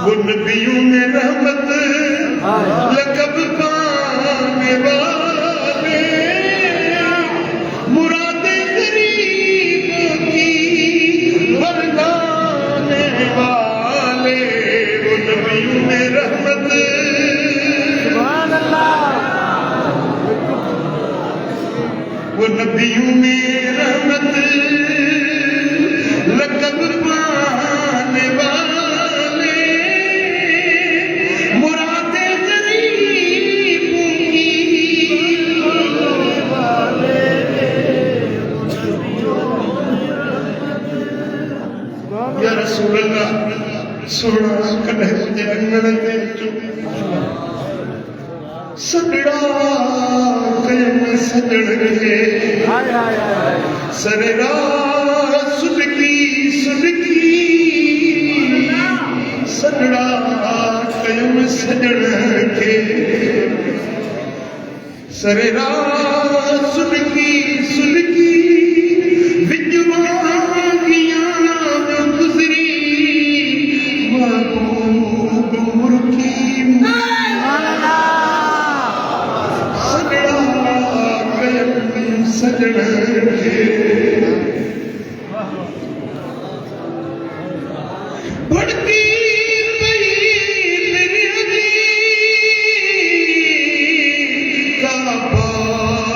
वो नबियों में रहमत लकब पाने वाले, मुरादे गरीबों की बरदाने वाले, वो नबियों में रहमत, वो नबियों में रहमत लकब पाने वाले, मुरादे गरीबों की या रसूल अल्लाह सोना कदे मुझे अंगण दे सगड़ा कयम सजण के सरेरा सुलगी सुलगी सगड़ा कयम सजण के सरेरा सुलगी सुलगी विजवागियां गुजरी महबूब मुर्की सजण के बढ़ती पई मेरी काबा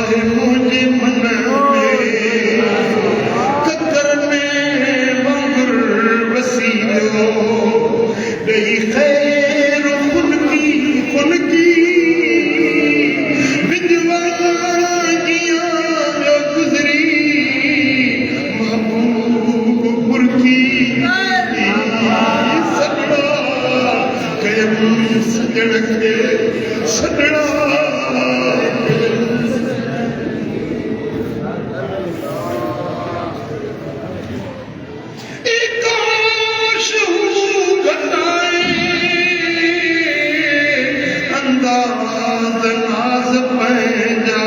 है मुझे मन में ककर में मंगुर वसीलो गई खैर खुनकी सजण के सजणा काश घटाए अंदाज नाज पैजा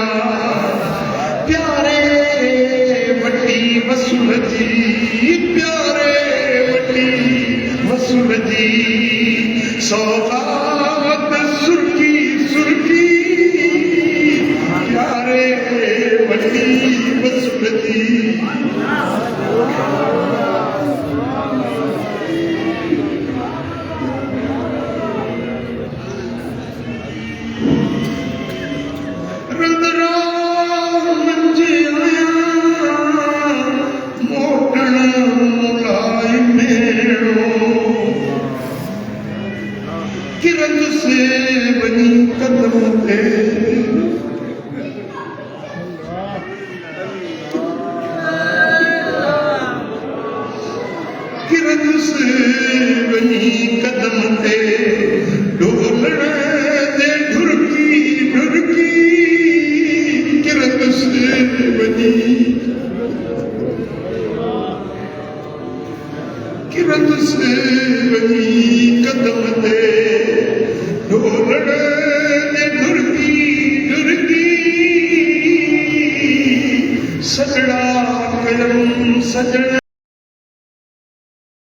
प्यारे वटी वसूल जी, प्यारे वटी वसूल जी सौगात सुर्खी सुर्खी प्यारे वटी वसूल जी। रंदरा मंजे आया मोटण मुलाई मेड़ो किरत से बनी कदम पे किरत से बनी कदम पे डोलण दे ढुरकी ढुरकी किरत से बनी किरत से बनी कदम पे ढोलण दे ढुरकी ढुरकी सजड़ा कयम सजण